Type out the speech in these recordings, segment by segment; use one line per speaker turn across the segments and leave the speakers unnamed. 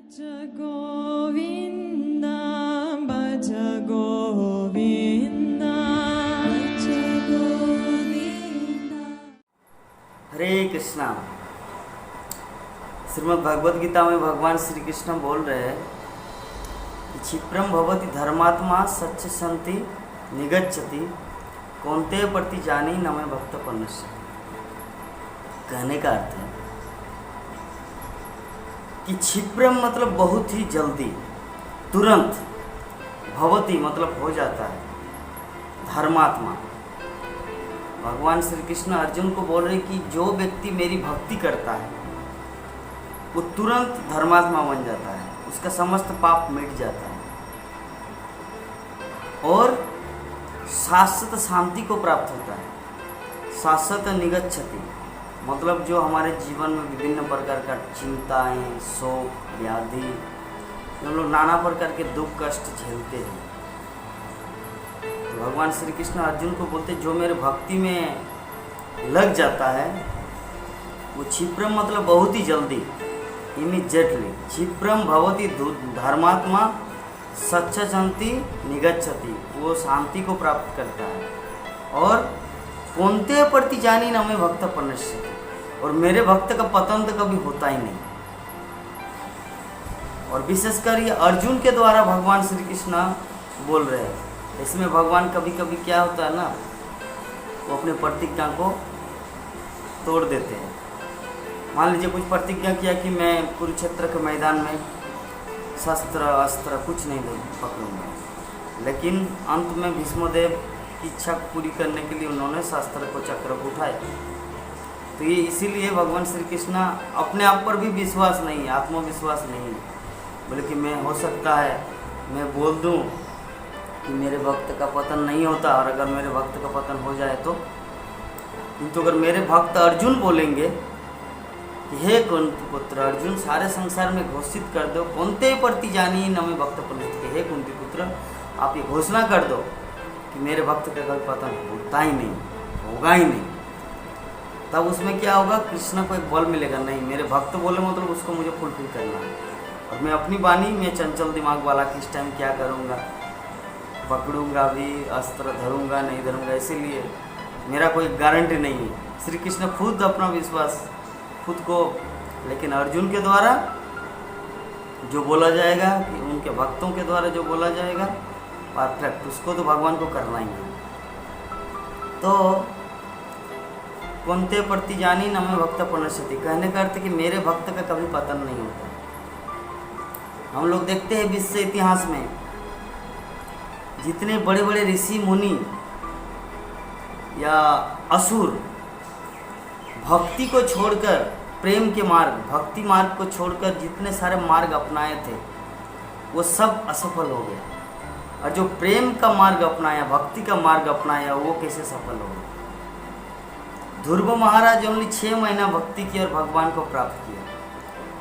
भज गोविंद भज गोविंद भज गोविंद।
हरे कृष्णा। श्रीमद् भगवद गीता में भगवान श्री कृष्ण बोल रहे हैं कि क्षिप्रम भवति धर्मात्मा सच्च संति निगच्छति कौन्ते प्रति जानी न मैं भक्त पन्नस्य। कहने का अर्थ है कि क्षिप्रम मतलब बहुत ही जल्दी, तुरंत, भवति मतलब हो जाता है, धर्मात्मा। भगवान श्री कृष्ण अर्जुन को बोल रहे कि जो व्यक्ति मेरी भक्ति करता है वो तुरंत धर्मात्मा बन जाता है, उसका समस्त पाप मिट जाता है और शाश्वत शांति को प्राप्त होता है। शाश्वत निगच्छति मतलब जो हमारे जीवन में विभिन्न प्रकार का चिंताएं, शोक, व्याधि, हम लोग नाना प्रकार के दुख कष्ट झेलते हैं, तो भगवान श्री कृष्ण अर्जुन को बोलते जो मेरे भक्ति में लग जाता है वो क्षिप्रम मतलब बहुत ही जल्दी, इमीडिएटली। क्षिप्रम भवति धर्मात्मा सच्चंति निगच्छति, वो शांति को प्राप्त करता है। और कौन्ते प्रति जानी न मैं भक्त पन्नस्य, और मेरे भक्त का पतन तो कभी होता ही नहीं। और विशेषकर ये अर्जुन के द्वारा भगवान श्री कृष्ण बोल रहे हैं। इसमें भगवान कभी कभी क्या होता है ना, वो अपने प्रतिज्ञा को तोड़ देते हैं। मान लीजिए कुछ प्रतिज्ञा किया कि मैं कुरुक्षेत्र के मैदान में शस्त्र अस्त्र कुछ नहीं पकड़ूंगा, लेकिन अंत में भीष्मदेव की इच्छा पूरी करने के लिए उन्होंने शस्त्र को चक्र को उठाया। तो ये इसीलिए भगवान श्री कृष्ण अपने आप पर भी विश्वास नहीं है, आत्मविश्वास नहीं है, बल्कि मैं हो सकता है मैं बोल दूं कि मेरे भक्त का पतन नहीं होता, और अगर मेरे भक्त का पतन हो जाए तो। किंतु अगर मेरे भक्त अर्जुन बोलेंगे कि हे कुंती पुत्र अर्जुन, सारे संसार में घोषित कर दो कौन्ते प्रति जानी न मैं भक्त पन्नस्य, हे कुंती पुत्र आप ये घोषणा कर दो कि मेरे भक्त का कभी पतन होता ही नहीं, होगा ही नहीं। तब उसमें क्या होगा, कृष्ण को एक बल मिलेगा, नहीं मेरे भक्त बोले मतलब उसको मुझे फुलफिल करना है। और मैं अपनी वाणी में चंचल दिमाग वाला किस टाइम क्या करूँगा, पकड़ूंगा भी, अस्त्र धरूंगा नहीं धरूंगा, इसीलिए मेरा कोई गारंटी नहीं है। श्री कृष्ण खुद अपना विश्वास खुद को, लेकिन अर्जुन के द्वारा जो बोला जाएगा कि उनके भक्तों के द्वारा जो बोला जाएगा परफेक्ट, उसको तो भगवान को करना ही है। तो कौन्ते प्रति जानी न मैं भक्त पन्नस्य, कहने का अर्थ कि मेरे भक्त का कभी पतन नहीं होता। हम लोग देखते हैं विश्व इतिहास में जितने बड़े बड़े ऋषि मुनि या असुर भक्ति को छोड़कर, प्रेम के मार्ग, भक्ति मार्ग को छोड़कर जितने सारे मार्ग अपनाए थे वो सब असफल हो गए, और जो प्रेम का मार्ग अपनाया, भक्ति का मार्ग अपनाया, वो कैसे सफल हो गए। ध्रुव महाराज ओनली 6 महीना भक्ति की और भगवान को प्राप्त किया।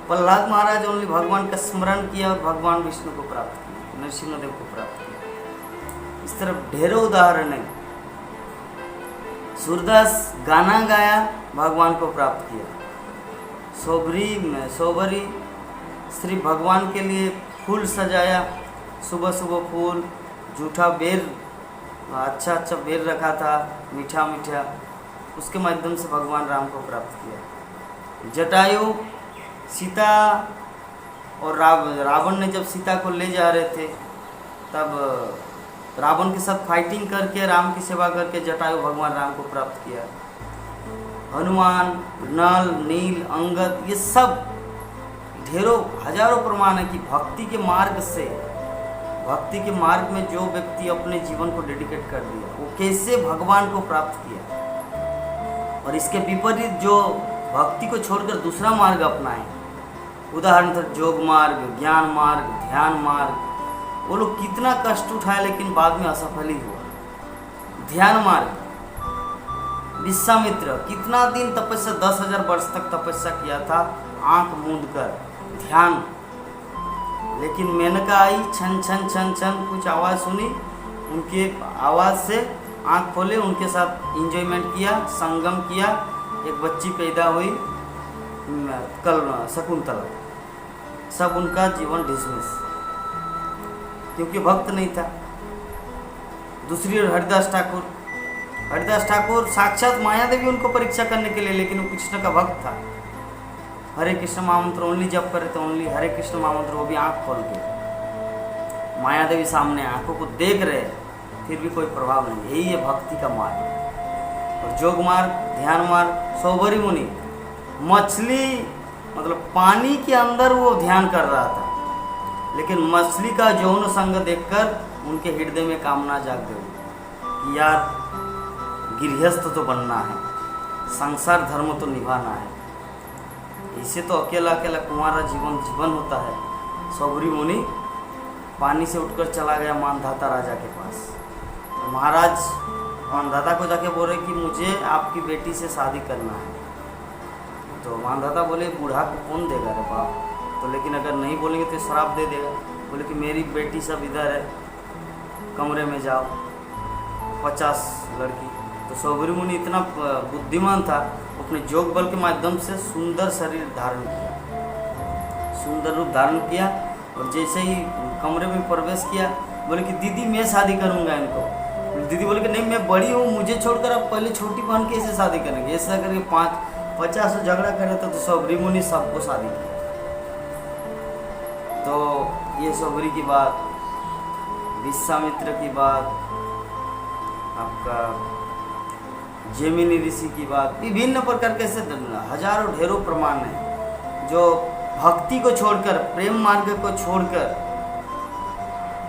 प्रहलाद महाराज ओनली भगवान का स्मरण किया और भगवान विष्णु को प्राप्त किया, नरसिंहदेव को प्राप्त किया। इस तरफ ढेरों उदाहरण है। सूरदास गाना गाया, भगवान को प्राप्त किया। सोबरी श्री भगवान के लिए फूल सजाया, सुबह सुबह फूल, जूठा बेर, अच्छा अच्छा बेर रखा था, मीठा मीठा, उसके माध्यम से भगवान राम को प्राप्त किया। जटायु सीता और रावण ने जब सीता को ले जा रहे थे तब रावण के साथ फाइटिंग करके, राम की सेवा करके जटायु भगवान राम को प्राप्त किया। हनुमान, नल, नील, अंगद, ये सब ढेरों हजारों प्रमाण है कि भक्ति के मार्ग से, भक्ति के मार्ग में जो व्यक्ति अपने जीवन को डेडिकेट कर दिया वो कैसे भगवान को प्राप्त किया। और इसके विपरीत जो भक्ति को छोड़कर दूसरा मार्ग अपनाए, उदाहरण था योग मार्ग, ज्ञान मार्ग, ध्यान मार्ग, वो लोग कितना कष्ट उठाए लेकिन बाद में असफल ही हुआ। ध्यान मार्ग, विश्वामित्र कितना दिन तपस्या, 10,000 वर्ष तक तपस्या किया था आंख मूंद कर ध्यान, लेकिन मेनका आई, छन छन छन छन कुछ आवाज़ सुनी, उनके आवाज़ से आंख खोले, उनके साथ एंजॉयमेंट किया, संगम किया, एक बच्ची पैदा हुई, कल शकुंतला। सब उनका जीवन डिसमिस, क्योंकि भक्त नहीं था। दूसरी ओर हरिदास ठाकुर साक्षात माया देवी उनको परीक्षा करने के लिए, लेकिन वो कृष्ण का भक्त था। हरे कृष्ण महामंत्र ओनली जप करे तो ओनली हरे कृष्ण महामंत्र, वो भी आंख खोल के। माया देवी सामने आंखों को देख रहे, फिर भी कोई प्रभाव नहीं। यही है भक्ति का मार्ग। और जोग मार्ग, ध्यान मार्ग, सौभरी मुनि मछली मतलब पानी के अंदर वो ध्यान कर रहा था, लेकिन मछली का यौन संग देखकर उनके हृदय में कामना जाग गई कि यार गृहस्थ तो बनना है, संसार धर्म तो निभाना है। इसे तो अकेला अकेला कुंवारा जीवन होता है। सौभरी मुनि पानी से उठकर चला गया मानधाता राजा के पास। तो महाराज मानधाता को जाके बोले कि मुझे आपकी बेटी से शादी करना है। तो मानधाता बोले बूढ़ा को कौन देगा रे बाप, तो लेकिन अगर नहीं बोलेंगे तो श्राप दे देगा। बोले कि मेरी बेटी सब इधर है, कमरे में जाओ, 50 लड़की। तो सौभरी मुनि इतना बुद्धिमान था, अपने जोग बल के माध्यम से सुंदर शरीर धारण किया, सुंदर रूप धारण किया। और जैसे ही कमरे में प्रवेश किया, बोले कि दीदी मैं शादी करूंगा इनको। दीदी बोले कि नहीं मैं बड़ी हूँ, मुझे छोड़कर आप पहले छोटी बहन कैसे शादी करेंगे। ऐसा करके 50 झगड़ा कर रहे थे। तो सौभरी मुनि सबको शादी किया। तो ये सौभरी की बात, विश्वामित्र की बात, आपका जैमिनी ऋषि की बात, विभिन्न प्रकार के ऐसे हजारों ढेरों प्रमाण हैं जो भक्ति को छोड़कर, प्रेम मार्ग को छोड़कर,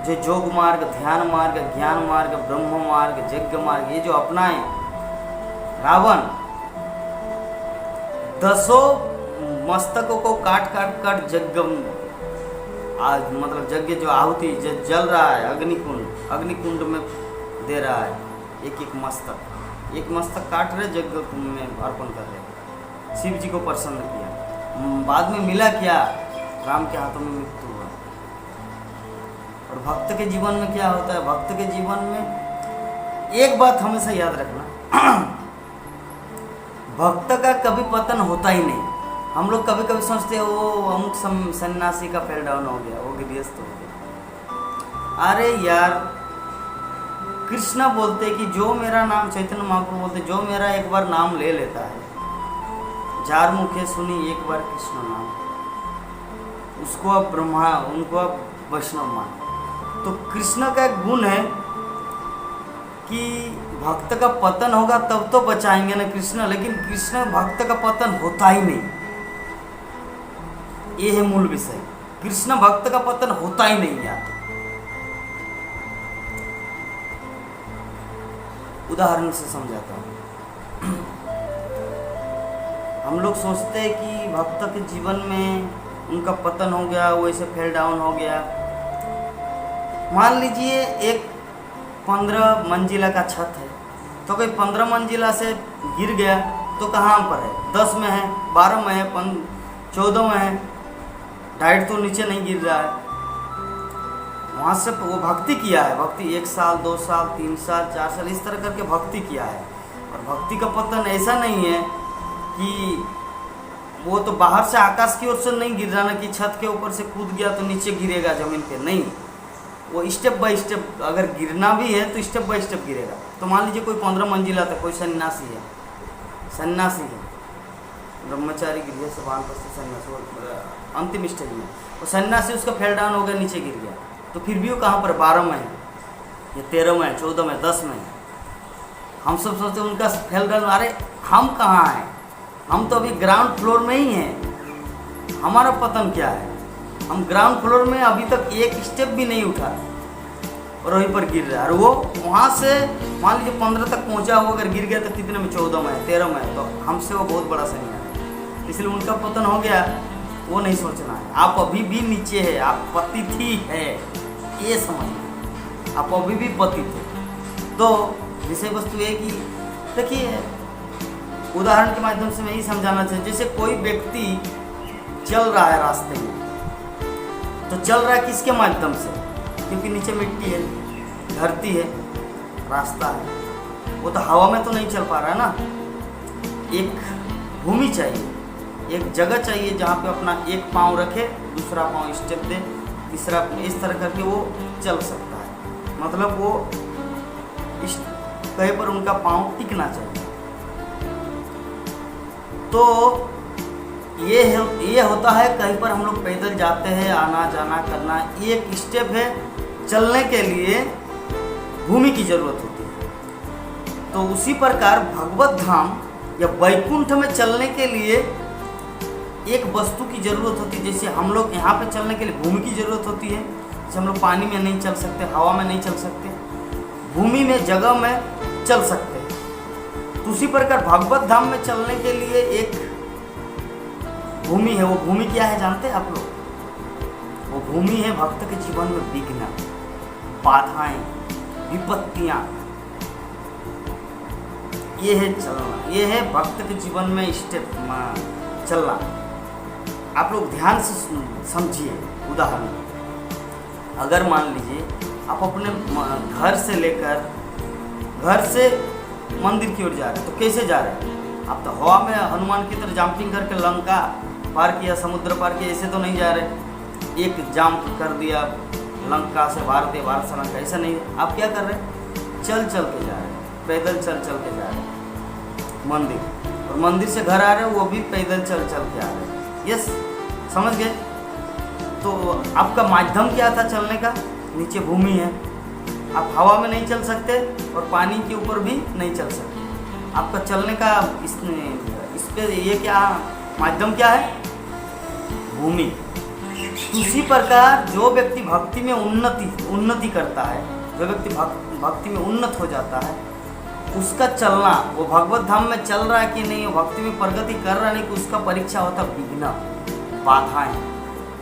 जो जोग मार्ग, ध्यान मार्ग, ज्ञान मार्ग, ब्रह्म मार्ग, यज्ञ मार्ग, ये जो अपनाए रावण 10 मस्तकों को काट काट कर यज्ञ मतलब यज्ञ जो आहुति जल रहा है, अग्निकुंड में दे रहा है। एक मस्तक काट रहे, यज्ञ में अर्पण कर रहे, शिव जी को प्रसन्न किया। बाद में मिला क्या, राम के हाथों में मृत्यु हुआ। और भक्त के जीवन में क्या होता है, भक्त के जीवन में एक बात हमेशा याद रखना, भक्त का कभी पतन होता ही नहीं। हम लोग कभी कभी सोचते हैं वो अमुक सन्यासी का फेल डाउन हो गया, वो गृहस्थ हो गया। अरे यार, कृष्णा बोलते कि जो मेरा नाम, चैतन्य महाप्रभु बोलते जो मेरा एक बार नाम ले लेता है, जार मुखे सुनी एक बार कृष्ण नाम, उसको अब ब्रह्मा, उनको अब वैष्णव मान। तो कृष्ण का एक गुण है कि भक्त का पतन होगा तब तो बचाएंगे ना कृष्ण, लेकिन कृष्ण भक्त का पतन होता ही नहीं। ये है मूल विषय, कृष्ण भक्त का पतन होता ही नहीं यार। उदाहरण से समझाता हूँ। हम लोग सोचते हैं कि भक्त के जीवन में उनका पतन हो गया, वो ऐसे फेल डाउन हो गया। मान लीजिए एक 15 मंजिला का छत है, तो कोई 15 मंजिला से गिर गया तो कहाँ पर है, 10 में है, 12 में है, 14 में है, डायरेक्ट तो नीचे नहीं गिर रहा है। वहाँ से वो भक्ति किया है, भक्ति 1 साल 2 साल 3 साल 4 साल इस तरह करके भक्ति किया है। और भक्ति का पतन ऐसा नहीं है कि वो तो बाहर से आकाश की ओर से नहीं गिर रहा ना, कि छत के ऊपर से कूद गया तो नीचे गिरेगा जमीन पे, नहीं। वो स्टेप बाय स्टेप, अगर गिरना भी है तो स्टेप बाय स्टेप गिरेगा। तो मान लीजिए कोई 15 मंजिला था, कोई सन्यासी है, ब्रह्मचारी गृहस्थ वानप्रस्थ सन्यासी अंतिम स्टेज में, वो सन्यासी उसका फेल डाउन हो गया, नीचे गिर गया। तो फिर भी वो कहाँ पर, 12 में है या 13 में है, 14 में, 10 में है। हम सब सोचते हैं उनका फेल डाउन, अरे हम कहाँ हैं, हम तो अभी ग्राउंड फ्लोर में ही हैं। हमारा पतन क्या है, हम ग्राउंड फ्लोर में अभी तक एक स्टेप भी नहीं उठा और वहीं पर गिर रहा है। और वो वहाँ से मान लीजिए 15 तक पहुँचा हो, अगर गिर गया तो कितने में, 14 में है, 13 में है, तो हमसे वो बहुत बड़ा सन्यासी है, इसलिए उनका पतन हो गया। वो नहीं सोचना है, आप अभी भी नीचे है, आप पतित ही है, ये समझना, आप अभी भी पतित है। तो विषय वस्तु है कि देखिए, उदाहरण के माध्यम से मैं यही समझाना चाहिए, जैसे कोई व्यक्ति चल रहा है रास्ते में, तो चल रहा है किसके माध्यम से, क्योंकि नीचे मिट्टी है, धरती है, रास्ता है, वो तो हवा में तो नहीं चल पा रहा है ना, एक भूमि चाहिए, एक जगह चाहिए जहाँ पे अपना एक पाँव रखे, दूसरा पाँव स्टेप दे, तीसरा, इस तरह करके वो चल सकता है। मतलब वो इस कहीं पर उनका पाँव टिकना चाहिए। तो ये होता है कहीं पर हम लोग पैदल जाते हैं, आना जाना करना, एक स्टेप है, चलने के लिए भूमि की जरूरत होती है। तो उसी प्रकार भगवत धाम या वैकुंठ में चलने के लिए एक वस्तु की जरूरत होती है। जैसे हम लोग यहाँ पे चलने के लिए भूमि की जरूरत होती है, जैसे हम लोग पानी में नहीं चल सकते, हवा में नहीं चल सकते, भूमि में, जगह में चल सकते हैं। तो उसी प्रकार भगवत धाम में चलने के लिए एक भूमि है। वो भूमि क्या है जानते हैं आप लोग? वो भूमि है भक्त के जीवन में विघ्न, बाधाएं, विपत्तियां। ये है चलना, ये है भक्त के जीवन में स्टेप चलना। आप लोग ध्यान से समझिए। उदाहरण, अगर मान लीजिए आप अपने घर से लेकर, घर से मंदिर की ओर जा रहे हैं, तो कैसे जा रहे हैं? आप तो हवा में हनुमान की तरह जंपिंग करके लंका पार किया, समुद्र पार किया, ऐसे तो नहीं जा रहे। एक जंप कर दिया लंका से भारत या भारत से लंका, ऐसा नहीं। आप क्या कर रहे हैं? चल चल के जा रहे हैं, पैदल चल चल के जा रहे हैं मंदिर, और मंदिर से घर आ रहे हैं वो भी पैदल चल चल के आ रहे हैं। यस, समझ गए? तो आपका माध्यम क्या था चलने का? नीचे भूमि है, आप हवा में नहीं चल सकते और पानी के ऊपर भी नहीं चल सकते। आपका चलने का इस पे ये क्या माध्यम क्या है? भूमि। उसी प्रकार जो व्यक्ति भक्ति में उन्नति करता है, जो व्यक्ति भक्ति में उन्नत हो जाता है, उसका चलना, वो भगवत धाम में चल रहा है कि नहीं, वो भक्ति में प्रगति कर रहा है नहीं, कि उसका परीक्षा होता विघ्न, बाधाएं।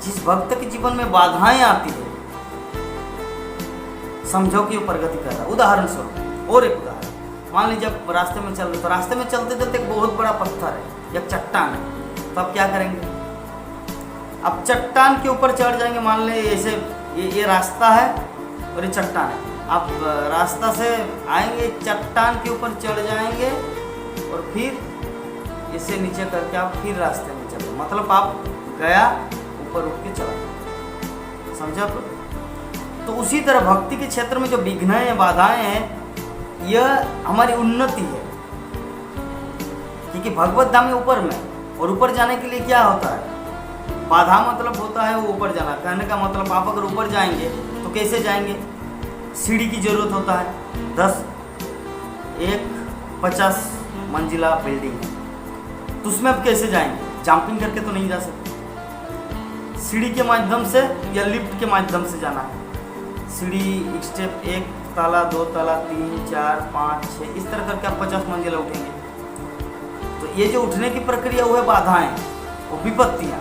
जिस भक्त के जीवन में बाधाएं आती है, समझो कि वो प्रगति कर रहा है। उदाहरण स्वरूप, और एक उदाहरण, मान लीजिए आप रास्ते में चल रहे, तो रास्ते में चलते चलते एक बहुत बड़ा पत्थर है या चट्टान है, तो आप क्या करेंगे? अब चट्टान के ऊपर चढ़ जाएंगे। मान ले ऐसे ये रास्ता है और ये चट्टान है, आप रास्ता से आएंगे, चट्टान के ऊपर चढ़ जाएंगे और फिर इसे नीचे करके आप फिर रास्ते में चले, मतलब आप गया ऊपर उठ के चला। समझा आप? तो उसी तरह भक्ति के क्षेत्र में जो विघ्न है, बाधाएं हैं, यह हमारी उन्नति है। क्योंकि भगवत धाम में ऊपर में, और ऊपर जाने के लिए क्या होता है? बाधा मतलब होता है वो ऊपर जाना। कहने का मतलब आप अगर ऊपर जाएंगे तो कैसे जाएंगे? सीढ़ी की जरूरत होता है। 50 मंजिला बिल्डिंग है, तो उसमें आप कैसे जाएंगे? जंपिंग करके तो नहीं जा सकते, सीढ़ी के माध्यम से या लिफ्ट के माध्यम से जाना है। सीढ़ी स्टेप 1 ताला, 2 ताला, 3, 4, 5, 6, इस तरह करके आप 50 मंजिला उठेंगे। तो ये जो उठने की प्रक्रिया वो है बाधाएं, वो विपत्तियां।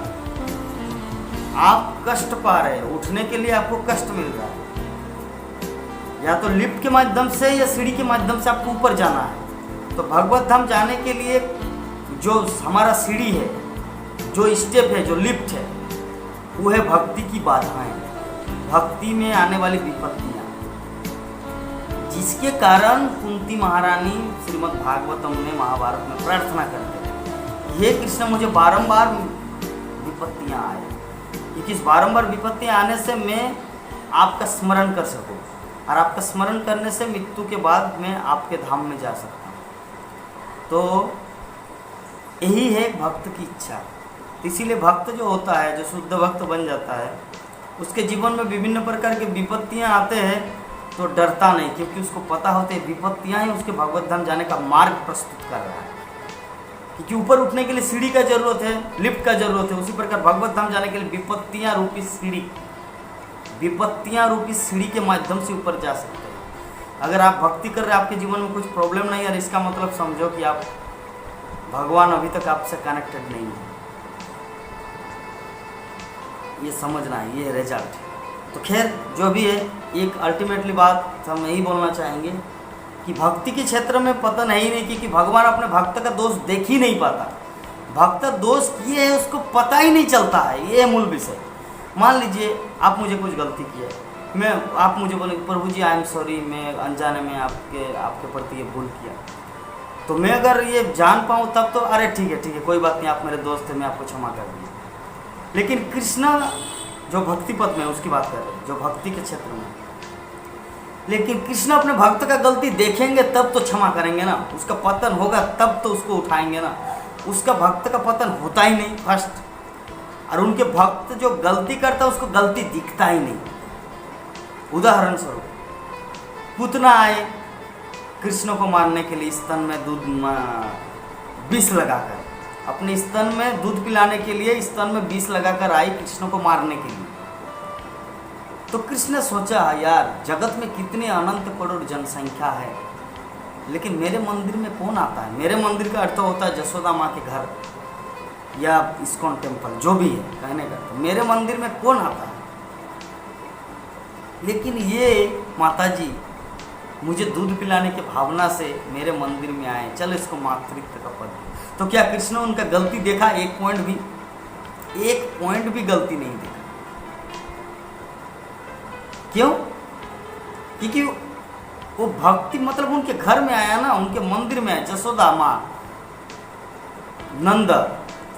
आप कष्ट पा रहे हैं, उठने के लिए आपको कष्ट मिल रहा है, या तो लिफ्ट के माध्यम से या सीढ़ी के माध्यम से आपको ऊपर जाना है। तो भगवत धाम जाने के लिए जो हमारा सीढ़ी है, जो स्टेप है, जो लिफ्ट है, वो है भक्ति की बाधाएं, भक्ति में आने वाली विपत्तियां, जिसके कारण कुंती महारानी श्रीमद् भागवतम में, महाभारत में प्रार्थना करते हैं, हे कृष्ण मुझे बारंबार विपत्तियां आए, क्योंकि इस बारंबार विपत्तियां आने से मैं आपका स्मरण कर सकूं, और आपका स्मरण करने से मृत्यु के बाद मैं आपके धाम में जा सकता हूँ। तो यही है भक्त की इच्छा। इसीलिए भक्त जो होता है, जो शुद्ध भक्त बन जाता है, उसके जीवन में विभिन्न प्रकार की विपत्तियां आते हैं तो डरता नहीं, क्योंकि उसको पता होता है विपत्तियां ही उसके भगवत धाम जाने का मार्ग प्रस्तुत कर रहा है। क्योंकि ऊपर उठने के लिए सीढ़ी का जरूरत है, लिफ्ट का जरूरत है, उसी प्रकार भगवत धाम जाने के लिए विपत्तियां रूपी सीढ़ी के माध्यम से ऊपर जा सकते हैं। अगर आप भक्ति कर रहे हैं, आपके जीवन में कुछ प्रॉब्लम नहीं है, इसका मतलब समझो कि आप भगवान अभी तक आपसे कनेक्टेड नहीं है। ये समझना है, ये रिजल्ट है। तो खैर जो भी है, एक अल्टीमेटली बात हम यही बोलना चाहेंगे कि भक्ति के क्षेत्र में पता नहीं कि भगवान अपने भक्त का दोष देख ही नहीं पाता। भक्त दोष किए है उसको पता ही नहीं चलता है, ये है मूल विषय। मान लीजिए आप मुझे कुछ गलती की है, आप मुझे बोले प्रभु जी आई एम सॉरी, मैं अनजाने में आपके प्रति ये भूल किया। तो मैं अगर ये जान पाऊँ तब तो अरे ठीक है कोई बात नहीं, आप मेरे दोस्त हैं, मैं आपको क्षमा कर दूँगा। लेकिन कृष्ण जो भक्ति पद में उसकी बात कर रहे हैं, जो भक्ति के क्षेत्र में, लेकिन कृष्ण अपने भक्त का गलती देखेंगे तब तो क्षमा करेंगे ना, उसका पतन होगा तब तो उसको उठाएंगे ना। उसका भक्त का पतन होता ही नहीं फर्स्ट, और उनके भक्त जो गलती करता है उसको गलती दिखता ही नहीं। उदाहरण स्वरूप पूतना आए कृष्ण को मारने के लिए स्तन में दूध विष लगाकर, अपने स्तन में दूध पिलाने के लिए स्तन में विष लगाकर आई कृष्ण को मारने के लिए। तो कृष्ण ने सोचा यार जगत में कितने अनंत करोड़ जनसंख्या है, लेकिन मेरे मंदिर में कौन आता है। मेरे मंदिर का अर्थ होता है जसोदा माँ के घर या इस्कॉन टेम्पल, जो भी है कहने का। तो मेरे मंदिर में कौन आता है, लेकिन ये माता जी मुझे दूध पिलाने की भावना से मेरे मंदिर में आए, चलो इसको मातृत्व का पद दे। तो क्या कृष्ण उनका गलती देखा? एक पॉइंट भी गलती नहीं देखा। क्यों? क्योंकि वो भक्ति मतलब उनके घर में आया ना, उनके मंदिर में आया। जसोदा माँ, नंद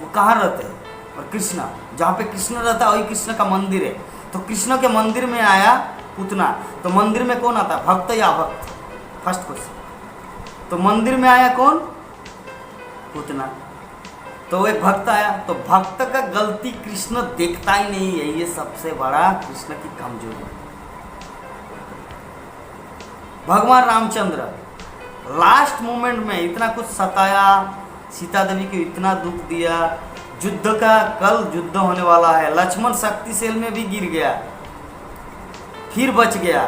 वो कहाँ रहते हैं, और कृष्ण जहाँ पे कृष्ण रहता है वही कृष्ण का मंदिर है। तो कृष्ण के मंदिर में आया पूतना, तो मंदिर में कौन आता है, भक्त या अभक्त? First question. तो मंदिर में आया कौन? पूतना। तो एक भक्त आया, तो भक्त का गलती कृष्ण देखता ही नहीं है। ये सबसे बड़ा कृष्ण की कमजोरी है। भगवान रामचंद्र लास्ट मोमेंट में इतना कुछ सताया, सीता देवी को इतना दुख दिया, युद्ध का कल युद्ध होने वाला है, लक्ष्मण शक्तिशैल में भी गिर गया, फिर बच गया।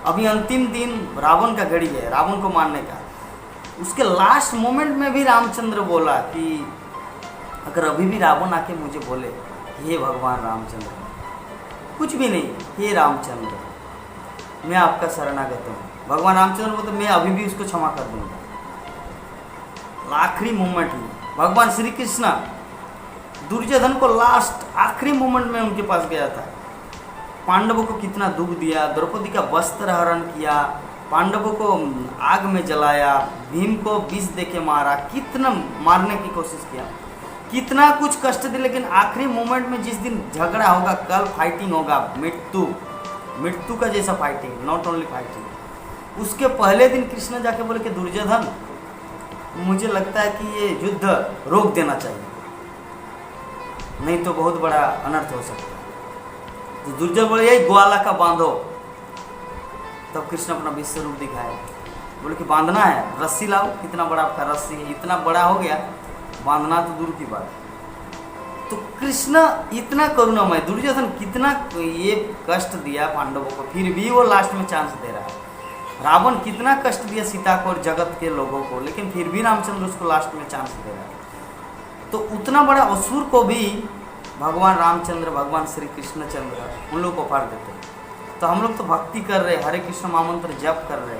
अभी अंतिम दिन रावण का घड़ी है, रावण को मारने का। उसके लास्ट मोमेंट में भी रामचंद्र बोला कि अगर अभी भी रावण आके मुझे बोले हे भगवान रामचंद्र, कुछ भी नहीं, हे रामचंद्र मैं आपका शरणागत हूँ, भगवान रामचंद्र को तो मैं अभी भी उसको क्षमा कर दूंगा। आखिरी मोमेंट में भगवान श्री कृष्ण दुर्योधन को लास्ट आखिरी मोमेंट में उनके पास गया था। पांडवों को कितना दुख दिया, द्रौपदी का वस्त्र हरण किया, पांडवों को आग में जलाया, भीम को विष देके मारा, कितना मारने की कोशिश किया, कितना कुछ कष्ट दिया। लेकिन आखिरी मोमेंट में जिस दिन झगड़ा होगा, कल फाइटिंग होगा, मृत्यु का जैसा फाइटिंग, नॉट ओनली फाइटिंग, उसके पहले दिन कृष्ण जाके बोले कि दुर्योधन मुझे लगता है कि ये युद्ध रोक देना चाहिए, नहीं तो बहुत बड़ा अनर्थ हो सकता है। तो दुर्योधन बोले यही ग्वाला का बांधो। तब कृष्ण अपना विश्व रूप दिखाया, बोले कि बांधना है, रस्सी लाओ, कितना बड़ा आपका रस्सी है, इतना बड़ा हो गया, बांधना तो दूर की बात। तो कृष्ण इतना करुणामय, दुर्योधन कितना ये कष्ट दिया पांडवों को, फिर भी वो लास्ट में चांस दे रहा है। रावण कितना कष्ट दिया सीता को और जगत के लोगों को, लेकिन फिर भी रामचंद्र उसको लास्ट में चांस दे रहा है। तो उतना बड़ा असुर को भी भगवान रामचंद्र, भगवान श्री कृष्णचंद्र उन लोग को पार देते हैं। तो हम लोग तो भक्ति कर रहे, हरे कृष्ण महामंत्र जप कर रहे,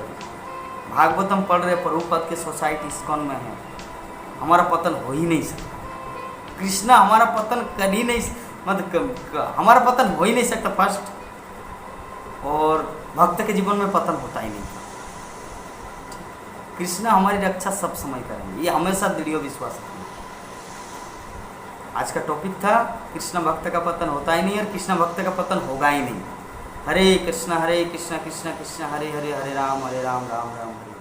भागवतम पढ़ रहे, प्रभुपद के सोसाइटी इस्कॉन में है, हमारा पतन हो ही नहीं सकता। कृष्ण हमारा पतन कर ही नहीं, मतलब हमारा पतन हो ही नहीं सकता फर्स्ट, और भक्त के जीवन में पतन होता ही नहीं। कृष्ण हमारी रक्षा सब समय करेंगे, ये हमेशा दृढ़ विश्वास है। आज का टॉपिक था कृष्ण भक्त का पतन होता ही नहीं और कृष्ण भक्त का पतन होगा ही नहीं। हरे कृष्ण कृष्ण कृष्ण हरे हरे, हरे राम राम राम हरे।